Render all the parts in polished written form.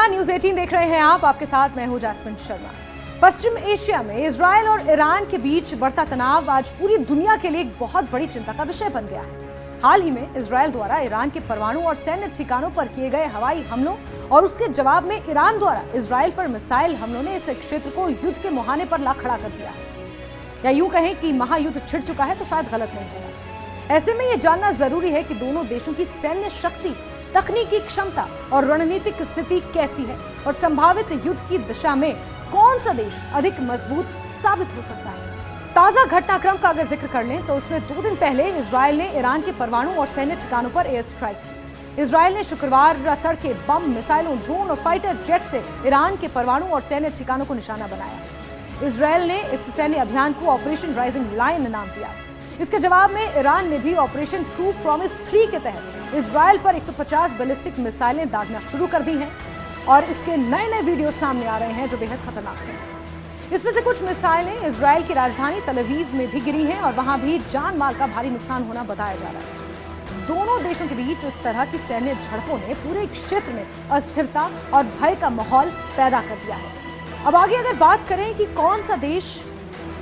नमस्कार, न्यूज़ 18 देख रहे हैं आप। आपके साथ मैं हूं जैस्मिन शर्मा। पश्चिम एशिया में इजरायल और ईरान के बीच बढ़ता तनाव आज पूरी दुनिया के लिए एक बहुत बड़ी चिंता का विषय बन गया है। हाल ही में इजरायल द्वारा ईरान के परमाणु और सैन्य ठिकानों पर किए गए हवाई हमलों और उसके जवाब में ईरान द्वारा इजरायल पर मिसाइल हमलों ने इस क्षेत्र को युद्ध के मुहाने पर ला खड़ा कर दिया है। या यूं कहें कि महायुद्ध छिड़ चुका है तो शायद गलत नहीं होगा। ऐसे में यह जानना जरूरी है कि दोनों देशों की सैन्य शक्ति, तकनीकी क्षमता और रणनीतिक स्थिति कैसी है और संभावित युद्ध की दिशा में कौन सा देश अधिक मजबूत साबित हो सकता है। ताजा घटनाक्रम का अगर जिक्र कर लें तो उसमें 2 दिन पहले इजरायल ने ईरान के परमाणु और सैन्य ठिकानों पर एयर स्ट्राइक की। इजरायल ने शुक्रवार तड़के बम, मिसाइलों, ड्रोन और फाइटर जेट से ईरान के परमाणु और सैन्य ठिकानों को निशाना बनाया। इजरायल ने इस सैन्य अभियान को ऑपरेशन राइजिंग लायन नाम दिया। इसके जवाब में ईरान ने भी ऑपरेशन ट्रू प्रॉमिस 3 के तहत इजरायल पर 150 बैलिस्टिक मिसाइलें दागना शुरू कर दी हैं और इसके नए वीडियो सामने आ रहे हैं जो बेहद खतरनाक हैं। इसमें से कुछ मिसाइलें इजरायल की राजधानी तल अवीव में भी गिरी हैं और वहां भी जान माल का भारी नुकसान होना बताया जा रहा है। दोनों देशों के बीच इस तरह की सैन्य झड़पों ने पूरे क्षेत्र में अस्थिरता और भय का माहौल पैदा कर दिया है। अब आगे अगर बात करें कि कौन सा देश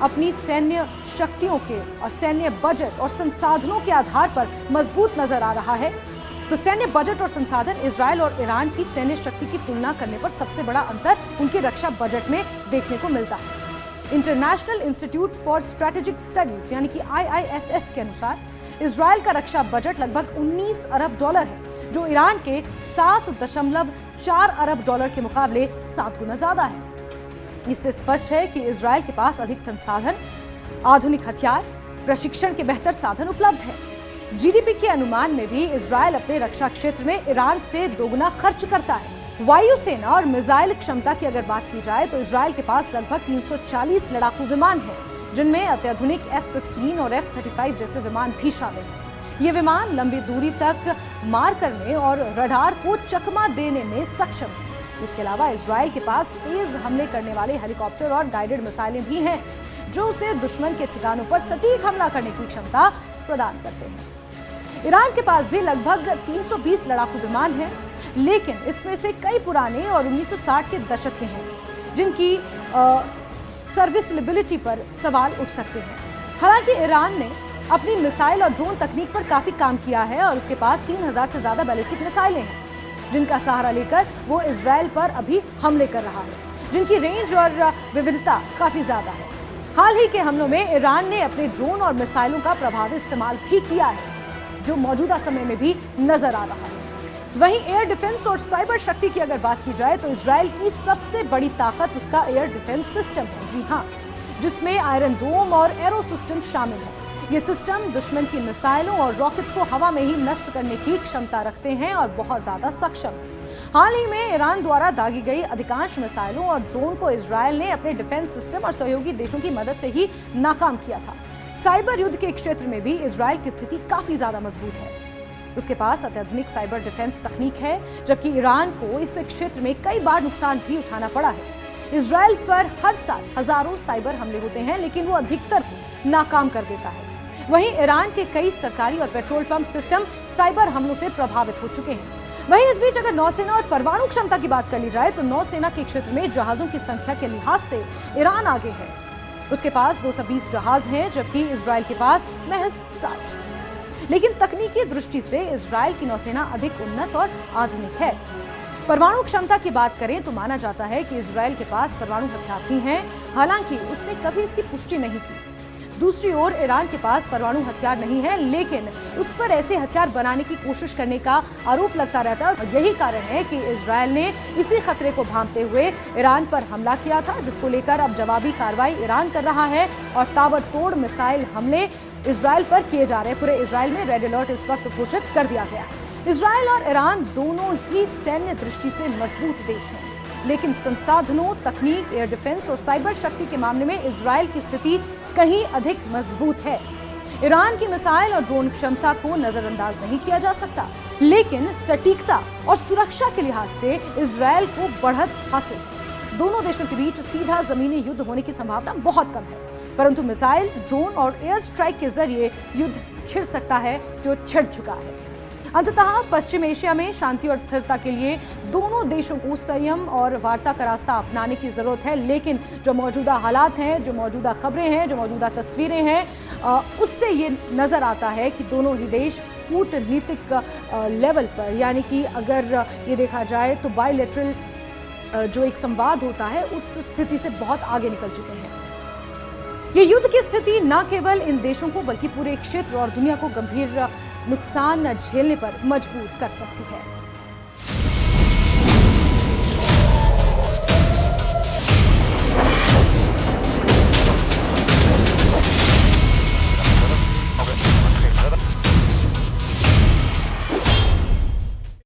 अपनी सैन्य शक्तियों के और सैन्य बजट और संसाधनों के आधार पर मजबूत नजर आ रहा है, तो सैन्य बजट और संसाधन इजरायल और ईरान की सैन्य शक्ति की तुलना करने पर सबसे बड़ा अंतर उनके रक्षा बजट में देखने को मिलता है। International institute for strategic studies यानी कि IISS के अनुसार इजरायल का रक्षा बजट लगभग 19 अरब डॉलर है, जो ईरान के 7.4 अरब डॉलर के मुकाबले 7 गुना ज्यादा है। इससे स्पष्ट है कि इजरायल के पास अधिक संसाधन, आधुनिक हथियार, प्रशिक्षण के बेहतर साधन उपलब्ध हैं। जीडीपी के अनुमान में भी इजरायल अपने रक्षा क्षेत्र में ईरान से 2 गुना खर्च करता है। वायुसेना और मिसाइल क्षमता की अगर बात की जाए तो इजरायल के पास लगभग 340 लड़ाकू विमान हैं, जिनमें अत्याधुनिक F-15 और F-35 जैसे विमान भी शामिल हैं। ये विमान लंबी दूरी तक मार करने और रडार को चकमा देने में सक्षम है। इसके अलावा इजरायल के पास तेज हमले करने वाले हेलीकॉप्टर और गाइडेड मिसाइलें भी हैं, जो उसे दुश्मन के ठिकानों पर सटीक हमला करने की क्षमता प्रदान करते हैं। ईरान के पास भी लगभग 320 लड़ाकू विमान हैं, लेकिन इसमें से कई पुराने और 1960 के दशक के हैं, जिनकी सर्विसबिलिटी पर सवाल उठ सकते हैं। हालांकि ईरान ने अपनी मिसाइल और ड्रोन तकनीक पर काफी काम किया है और उसके पास 3000 से ज्यादा बैलिस्टिक मिसाइलें हैं, जिनका सहारा लेकर वो इजरायल पर अभी हमले कर रहा है, जिनकी रेंज और विविधता काफी ज्यादा है। हाल ही के हमलों में ईरान ने अपने ड्रोन और मिसाइलों का प्रभावी इस्तेमाल भी किया है, जो मौजूदा समय में भी नजर आ रहा है। वहीं एयर डिफेंस और साइबर शक्ति की अगर बात की जाए तो इजरायल की सबसे बड़ी ताकत उसका एयर डिफेंस सिस्टम है। जी हाँ, जिसमें आयरन डोम और एरो सिस्टम शामिल है। ये सिस्टम दुश्मन की मिसाइलों और रॉकेट्स को हवा में ही नष्ट करने की क्षमता रखते हैं और बहुत ज्यादा सक्षम है। हाल ही में ईरान द्वारा दागी गई अधिकांश मिसाइलों और ड्रोन को इजरायल ने अपने डिफेंस सिस्टम और सहयोगी देशों की मदद से ही नाकाम किया था। साइबर युद्ध के क्षेत्र में भी इजरायल की स्थिति काफी ज्यादा मजबूत है। उसके पास अत्याधुनिक साइबर डिफेंस तकनीक है, जबकि ईरान को इस क्षेत्र में कई बार नुकसान भी उठाना पड़ा है। इजरायल पर हर साल हजारों साइबर हमले होते हैं, लेकिन वो अधिकतर को नाकाम कर देता है। वहीं ईरान के कई सरकारी और पेट्रोल पंप सिस्टम साइबर हमलों से प्रभावित हो चुके हैं। वहीं इस बीच अगर नौसेना और परमाणु क्षमता की बात कर ली जाए तो नौसेना के क्षेत्र में जहाजों की संख्या के लिहाज से ईरान आगे है। उसके पास 220 जहाज हैं, जबकि इजरायल के पास महज 60। लेकिन तकनीकी दृष्टि से इजरायल की नौसेना अधिक उन्नत और आधुनिक है। परमाणु क्षमता की बात करें तो माना जाता है कि इजरायल के पास परमाणु हथियार भी हैं, हालांकि उसने कभी इसकी पुष्टि नहीं की। दूसरी ओर ईरान के पास परमाणु हथियार नहीं है, लेकिन उस पर ऐसे हथियार बनाने की कोशिश करने का आरोप लगता रहता है और यही कारण है कि इजरायल ने इसी खतरे को भांपते हुए ईरान पर हमला किया था, जिसको लेकर अब जवाबी कार्रवाई ईरान कर रहा है और ताबड़तोड़ मिसाइल हमले इजरायल पर किए जा रहे हैं। पूरे इजरायल में रेड अलर्ट इस वक्त घोषित कर दिया गया है। इजरायल और ईरान दोनों ही सैन्य दृष्टि से मजबूत देश हैं, लेकिन संसाधनों, तकनीक, एयर डिफेंस और साइबर शक्ति के मामले में इजरायल की स्थिति कहीं अधिक मजबूत है। ईरान की मिसाइल और ड्रोन क्षमता को नजरअंदाज नहीं किया जा सकता, लेकिन सटीकता और सुरक्षा के लिहाज से इजरायल को बढ़त हासिल है। दोनों देशों के बीच सीधा जमीनी युद्ध होने की संभावना बहुत कम है, परंतु मिसाइल, ड्रोन और एयर स्ट्राइक के जरिए युद्ध छिड़ सकता है, जो छिड़ चुका है। अंततः पश्चिम एशिया में शांति और स्थिरता के लिए दोनों देशों को संयम और वार्ता का रास्ता अपनाने की जरूरत है, लेकिन जो मौजूदा हालात हैं, जो मौजूदा खबरें हैं, जो मौजूदा तस्वीरें हैं, उससे ये नजर आता है कि दोनों ही देश कूटनीतिक लेवल पर, यानी कि अगर ये देखा जाए तो बायलैटरल जो एक संवाद होता है उस स्थिति से बहुत आगे निकल चुके हैं। ये युद्ध की स्थिति न केवल इन देशों को बल्कि पूरे क्षेत्र और दुनिया को गंभीर नुकसान झेलने पर मजबूर कर सकती है।